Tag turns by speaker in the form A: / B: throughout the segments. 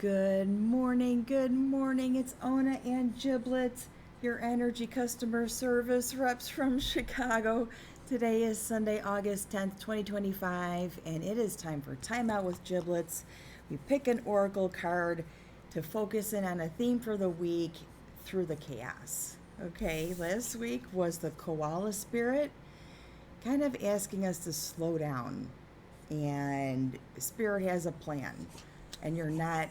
A: Good morning, good morning. It's Ona and Giblets, your energy customer service reps from Chicago. Today is Sunday, August 10th, 2025, and it is time for Time Out with Giblets. We pick an oracle card to focus in on a theme for the week through the chaos. Okay, last week was the koala spirit, kind of asking us to slow down, and spirit has a plan, and you're not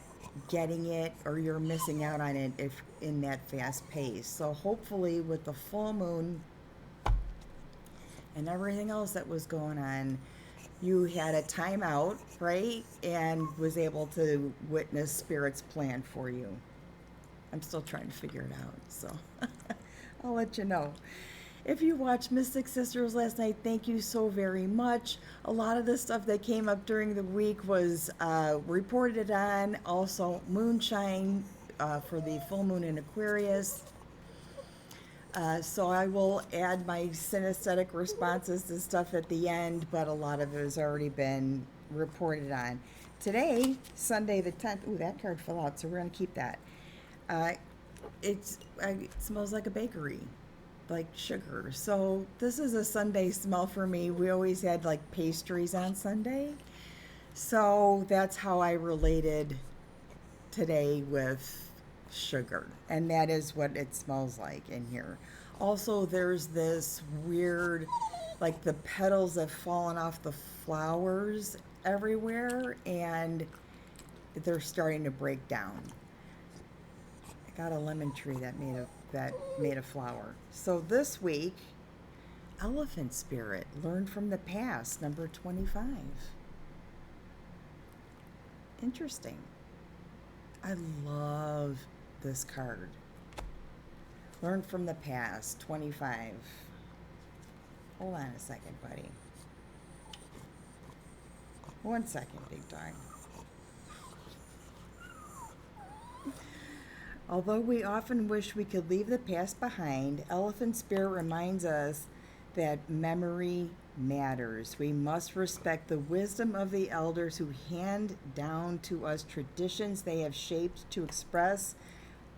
A: getting it or you're missing out on it if in that fast pace. So hopefully with the full moon and everything else that was going on, you had a timeout, right? And was able to witness spirit's plan for you. I'm still trying to figure it out, so I'll let you know. If you watched Mystic Sisters last night, thank you so very much. A lot of the stuff that came up during the week was reported on. Also, moonshine for the full moon in Aquarius. So I will add my synesthetic responses to stuff at the end, but a lot of it has already been reported on. Today, Sunday the 10th, ooh, that card fell out, so we're going to keep that. It smells like a bakery, like sugar. So this is a Sunday smell for me. We always had like pastries on Sunday. So that's how I related today with sugar. And that is what it smells like in here. Also, there's this weird, like the petals have fallen off the flowers everywhere and they're starting to break down. I got a lemon tree that made a flower. So this week, elephant spirit, learn from the past, number 25. Interesting. I love this card. Learn from the past, 25. Hold on a second, buddy. 1 second, big dog. Although we often wish we could leave the past behind, Elephant Spirit reminds us that memory matters. We must respect the wisdom of the elders who hand down to us traditions they have shaped to express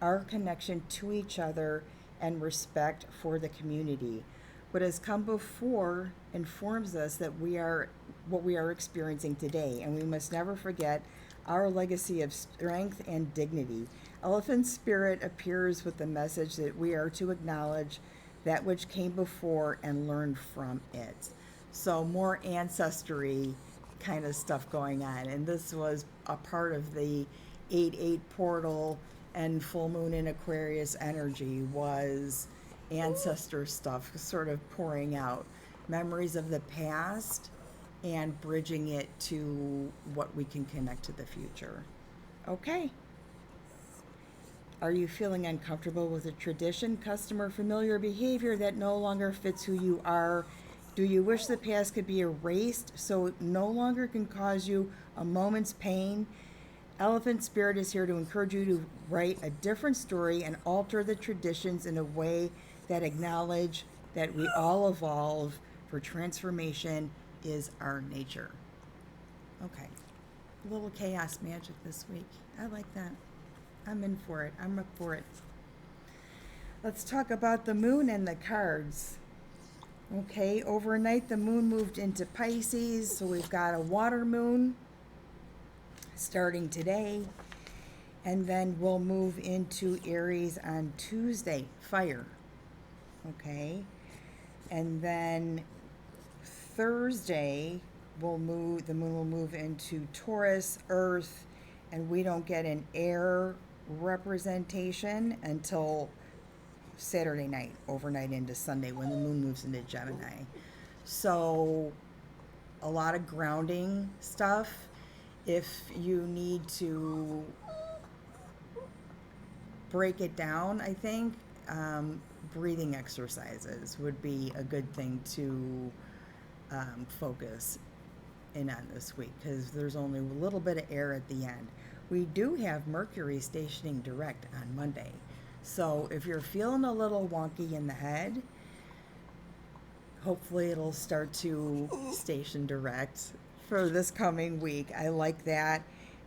A: our connection to each other and respect for the community. What has come before informs us that what we are experiencing today, and we must never forget our legacy of strength and dignity. Elephant Spirit appears with the message that we are to acknowledge that which came before and learn from it. So more ancestry kind of stuff going on. And this was a part of the 8-8 portal and full moon in Aquarius energy was ancestor stuff sort of pouring out. Memories of the past and bridging it to what we can connect to the future. Okay. Are you feeling uncomfortable with a tradition, custom, or familiar behavior that no longer fits who you are? Do you wish the past could be erased so it no longer can cause you a moment's pain? Elephant Spirit is here to encourage you to write a different story and alter the traditions in a way that acknowledge that we all evolve, for transformation is our nature. Okay. A little chaos magic this week. I like that. I'm in for it. I'm up for it. Let's talk about the moon and the cards. Okay, overnight the moon moved into Pisces, so we've got a water moon starting today, and then we'll move into Aries on Tuesday, fire. Okay, and then Thursday the moon will move into Taurus, earth, and we don't get an air representation until Saturday night, overnight into Sunday, when the moon moves into Gemini. So a lot of grounding stuff. If you need to break it down, I think breathing exercises would be a good thing to focus in on this week, because there's only a little bit of air at the end. We do have Mercury stationing direct on Monday. So if you're feeling a little wonky in the head, hopefully it'll start to station direct for this coming week. I like that.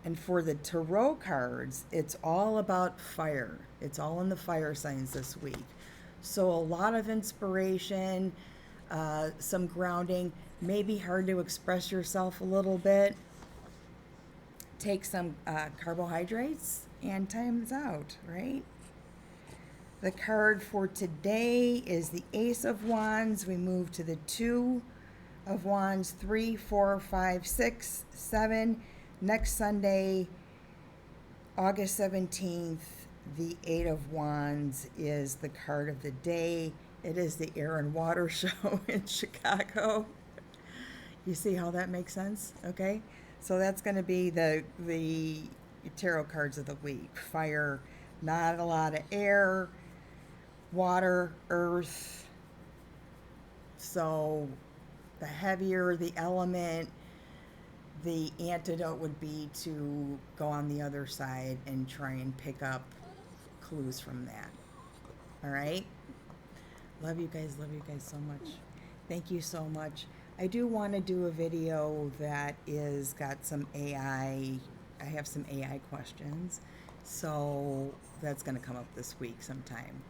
A: And for the tarot cards, it's all about fire. It's all in the fire signs this week. So a lot of inspiration, some grounding, maybe hard to express yourself a little bit. Take some carbohydrates and time's out, right? The card for today is the Ace of Wands. We move to the Two of Wands, 3, 4, 5, 6, 7. Next Sunday, August 17th, the Eight of Wands is the card of the day. It is the Air and Water Show in Chicago. You see how that makes sense? Okay? So that's going to be the tarot cards of the week. Fire, not a lot of air, water, earth. So the heavier the element, the antidote would be to go on the other side and try and pick up clues from that. All right? Love you guys so much. Thank you so much. I do want to do a video that is got some AI. I have some AI questions. So that's going to come up this week sometime.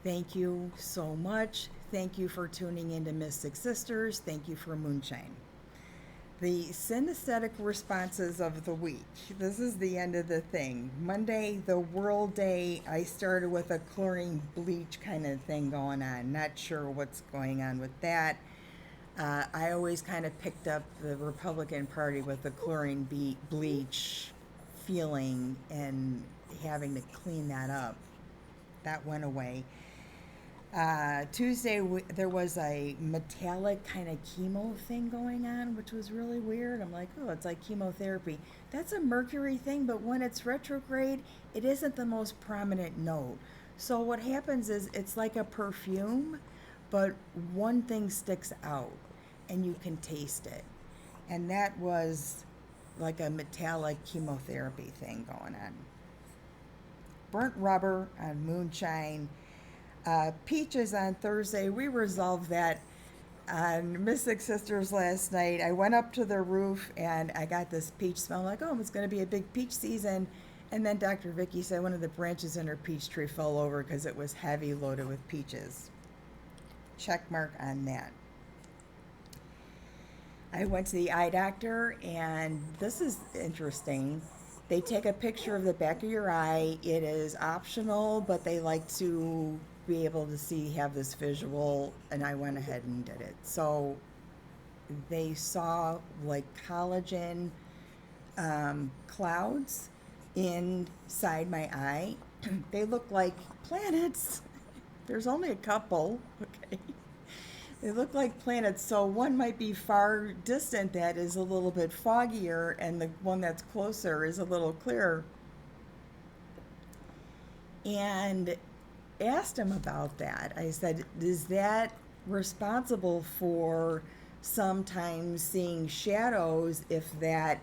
A: Thank you so much. Thank you for tuning in to Mystic Sisters. Thank you for Moonshine. The synesthetic responses of the week. This is the end of the thing. Monday, the World Day, I started with a chlorine bleach kind of thing going on. Not sure what's going on with that. I always kind of picked up the Republican Party with the chlorine bleach feeling and having to clean that up. That went away. Tuesday, there was a metallic kind of chemo thing going on, which was really weird. I'm like, oh, it's like chemotherapy. That's a Mercury thing, but when it's retrograde, it isn't the most prominent note. So what happens is it's like a perfume, but one thing sticks out, and you can taste it. And that was like a metallic chemotherapy thing going on. Burnt rubber on Moonshine. Peaches on Thursday. We resolved that on Mystic Sisters last night. I went up to the roof and I got this peach smell. I'm like, oh, it's going to be a big peach season. And then Dr. Vicky said one of the branches in her peach tree fell over because it was heavy loaded with peaches. Check mark on that. I went to the eye doctor, and this is interesting. They take a picture of the back of your eye. It is optional, but they like to be able to see, have this visual, and I went ahead and did it. So they saw like collagen clouds inside my eye. They look like planets. There's only a couple, okay? They look like planets, so one might be far distant that is a little bit foggier, and the one that's closer is a little clearer. And asked him about that. I said, is that responsible for sometimes seeing shadows if that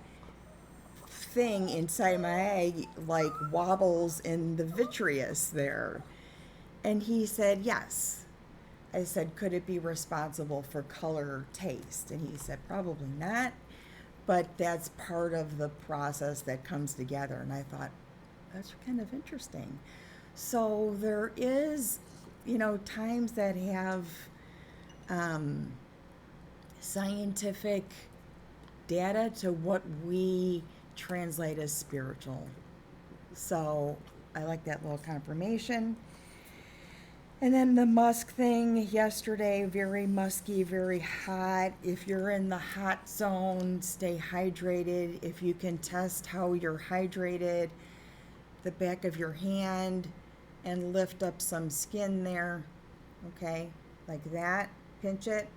A: thing inside my eye like wobbles in the vitreous there? And he said, yes. I said, could it be responsible for color taste? And he said, probably not, but that's part of the process that comes together. And I thought, that's kind of interesting. So there is, times that have scientific data to what we translate as spiritual. So I like that little confirmation. And then the musk thing yesterday, very musky, very hot. If you're in the hot zone, stay hydrated. If you can test how you're hydrated, the back of your hand and lift up some skin there, okay, like that, pinch it.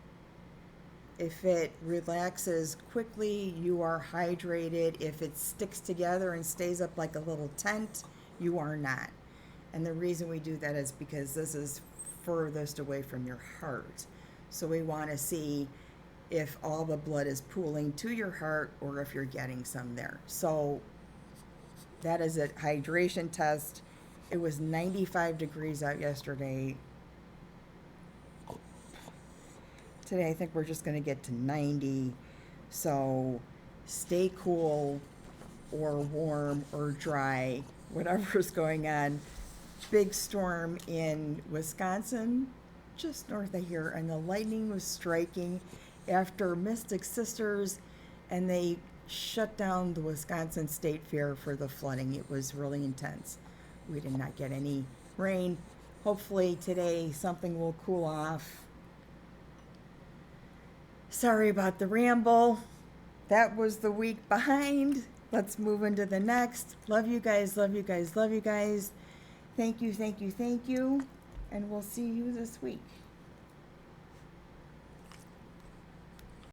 A: If it relaxes quickly, you are hydrated. If it sticks together and stays up like a little tent, you are not. And the reason we do that is because this is furthest away from your heart. So we want to see if all the blood is pooling to your heart or if you're getting some there. So that is a hydration test. It was 95 degrees out yesterday. Today I think we're just going to get to 90. So stay cool. or warm or dry, whatever's going on. Big storm in Wisconsin, just north of here, and the lightning was striking after Mystic Sisters, and they shut down the Wisconsin State Fair for the flooding. It was really intense. We did not get any rain. Hopefully today something will cool off. Sorry about the ramble. That was the week behind. Let's move into the next. Love you guys, love you guys, love you guys. Thank you, thank you, thank you. And we'll see you this week.